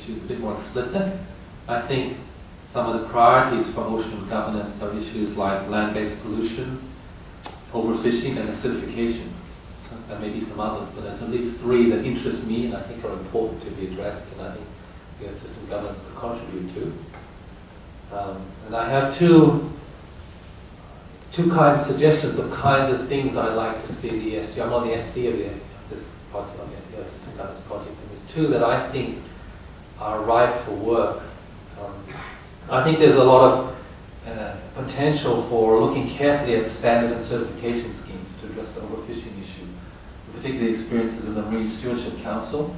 issues a bit more explicit. I think some of the priorities for ocean governance are issues like land-based pollution, overfishing, and acidification. There may be some others, but there's at least three that interest me and I think are important to be addressed, and I think the system governance could contribute to. And I have two kinds of suggestions of kinds of things I'd like to see in the ESG. I'm on the SC of this project, on the system governance project, and there's two that I think are ripe for work. I think there's a lot of potential for looking carefully at standard and certification schemes to address the overfishing issue, particularly experiences in the Marine Stewardship Council,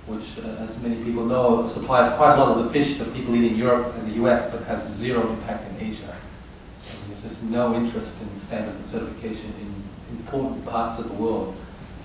which, as many people know, supplies quite a lot of the fish that people eat in Europe and the US, but has zero impact in Asia. And there's just no interest in standards and certification in important parts of the world.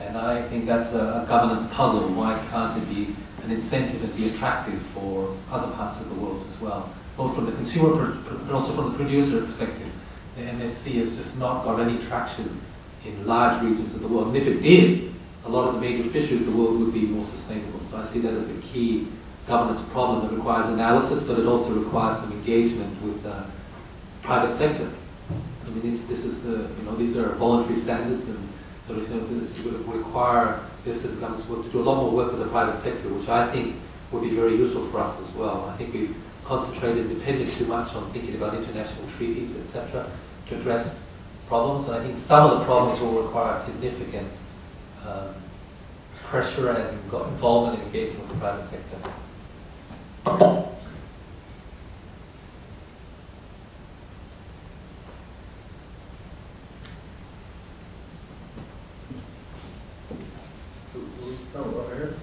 And I think that's a governance puzzle. Why can't it be an incentive and be attractive for other parts of the world as well? Both from the consumer, but also from the producer perspective. The MSC has just not got any traction in large regions of the world. And if it did, a lot of the major fisheries of the world would be more sustainable. So I see that as a key governance problem that requires analysis, but it also requires some engagement with the private sector. I mean, this is the, these are voluntary standards, and so this would require this sort of governance work to do a lot more work with the private sector, which I think would be very useful for us as well. I think we've concentrated and depended too much on thinking about international treaties, etc., to address problems. And I think some of the problems will require significant pressure and involvement and engagement with the private sector. Over here.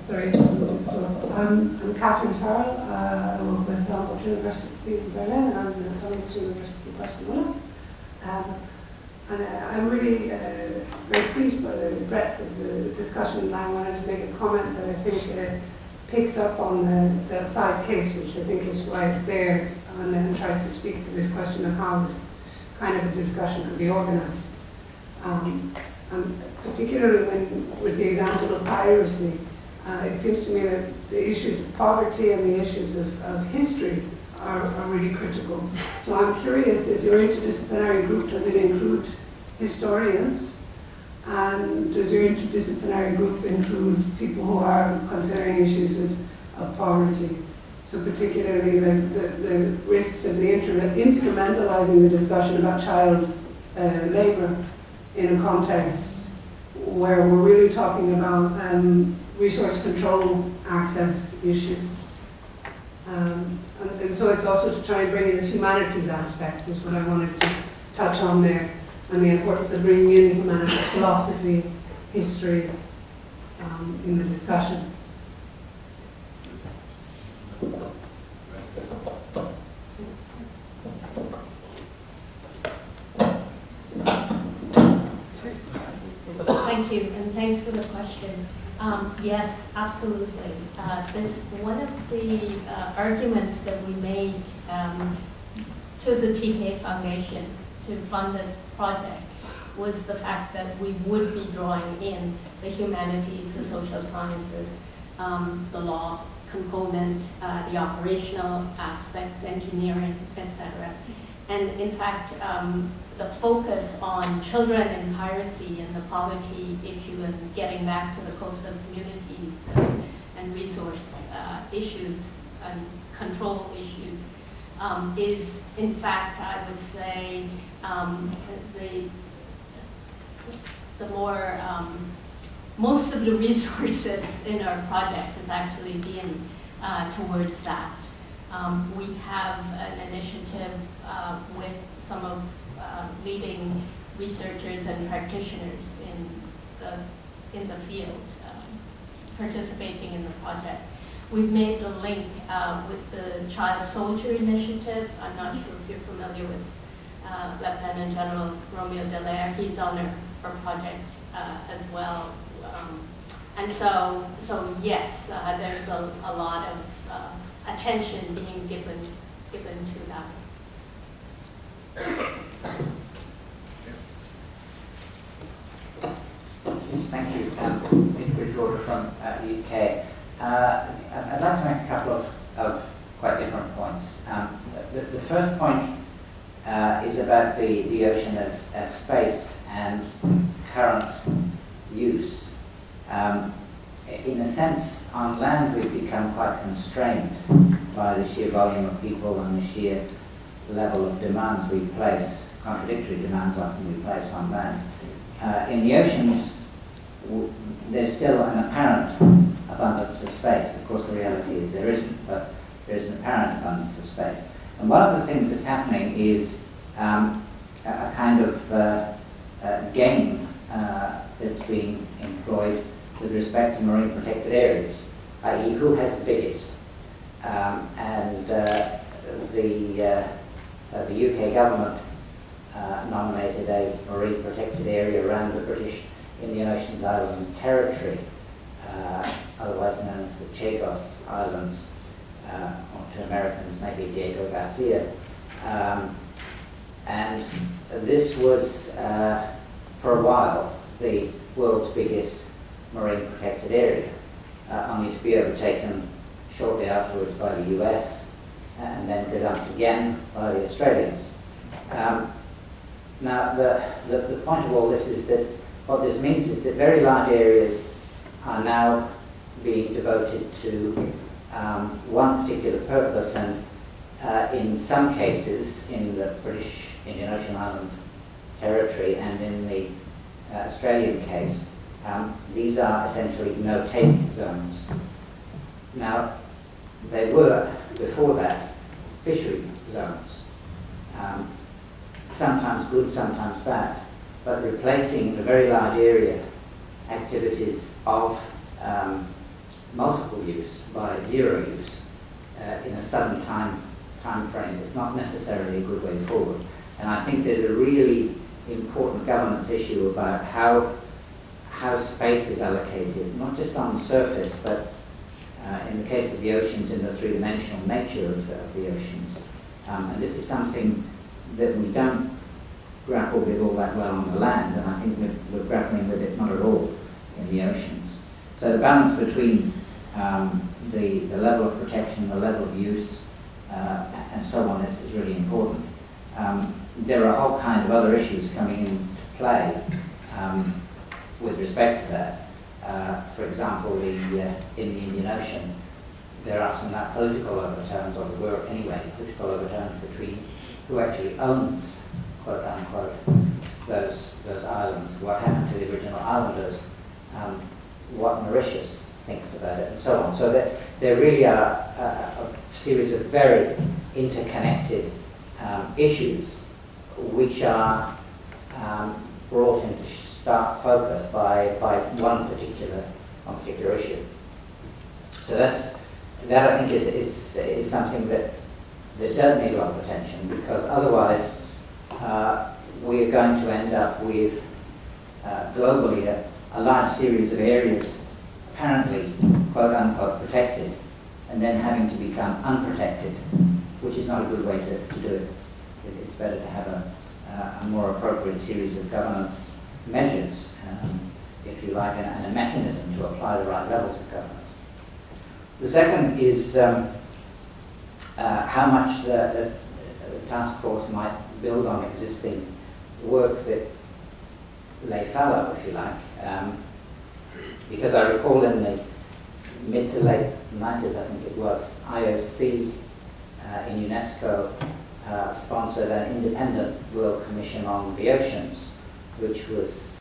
Sorry, so I'm Catherine Farrell. I work with Humboldt University in Berlin and the Autonomous University of Barcelona. And I'm really very pleased by the breadth of the discussion, and I wanted to make a comment that I think picks up on the 5 case, which I think is why it's there, and then tries to speak to this question of how this kind of a discussion could be organized. And particularly with the example of piracy, it seems to me that the issues of poverty and the issues of history are really critical. So I'm curious, is your interdisciplinary group, does it include historians? And does your interdisciplinary group include people who are considering issues of poverty? So particularly the risks of the instrumentalizing the discussion about child labor in a context where we're really talking about resource control access issues. And so it's also to try and bring in this humanities aspect is what I wanted to touch on there, and the importance of bringing in the humanities, philosophy, history in the discussion. Thank you, and thanks for the question. Yes, absolutely. One of the arguments that we made to the TPA Foundation to fund this project was the fact that we would be drawing in the humanities, the social sciences, the law component, the operational aspects, engineering, etc. And in fact, the focus on children and piracy and the poverty issue and getting back to the coastal communities and resource issues and control issues is, in fact, I would say, the more, most of the resources in our project is actually being towards that. We have an initiative with some of leading researchers and practitioners in the field participating in the project. We've made the link with the Child Soldier Initiative. I'm not sure if you're familiar with Lieutenant General Romeo Dallaire. He's on our project as well. And so yes, there's a lot of attention being given to that. Yes. Thank you. Nick Bridgewater from UK. I'd like to make a couple of quite different points. The first point is about the ocean as space and current use. In a sense, on land we've become quite constrained by the sheer volume of people and the sheer level of demands we place, contradictory demands often we place on land. In the oceans, there's still an apparent abundance of space. Of course, the reality is there isn't, but there is an apparent abundance of space. And one of the things that's happening is a kind of game that's being employed with respect to marine protected areas, i.e. who has the biggest. And the UK government nominated a marine protected area around the British Indian Oceans Island Territory, otherwise known as the Chagos Islands, or to Americans maybe Diego Garcia. And this was, for a while, the world's biggest marine protected area, only to be overtaken shortly afterwards by the US, and then gazumped again by the Australians. Now, the point of all this is that what this means is that very large areas are now being devoted to one particular purpose, and in some cases, in the British Indian Ocean Island Territory and in the Australian case, these are essentially no-take zones. Now, they were, before that, fishery zones. Sometimes good, sometimes bad, but replacing in a very large area activities of multiple use by zero use in a sudden time frame is not necessarily a good way forward. And I think there's a really important governance issue about how space is allocated, not just on the surface, but in the case of the oceans, in the three-dimensional nature of the oceans. And this is something that we don't grapple with all that well on the land, and I think we're grappling with it not at all in the oceans. So the balance between the level of protection, the level of use, and so on is really important. There are a whole kind of other issues coming into play with respect to that. For example, in the Indian Ocean, there are some now political overtones, or there were anyway, political overtones between who actually owns, quote unquote, those islands, what happened to the original islanders, what Mauritius thinks about it, and so on. So that there really are a series of very interconnected issues which are brought into stark focus by one particular issue. So that I think is something that does need a lot of attention, because otherwise we are going to end up with globally a large series of areas apparently quote unquote protected, and then having to become unprotected, which is not a good way to do it. It's better to have a more appropriate series of governance measures, if you like, and a mechanism to apply the right levels of governance. The second is how much the task force might build on existing work that lay fallow, if you like. Because I recall in the mid to late 90s, I think it was, IOC in UNESCO sponsored an independent World Commission on the Oceans, which was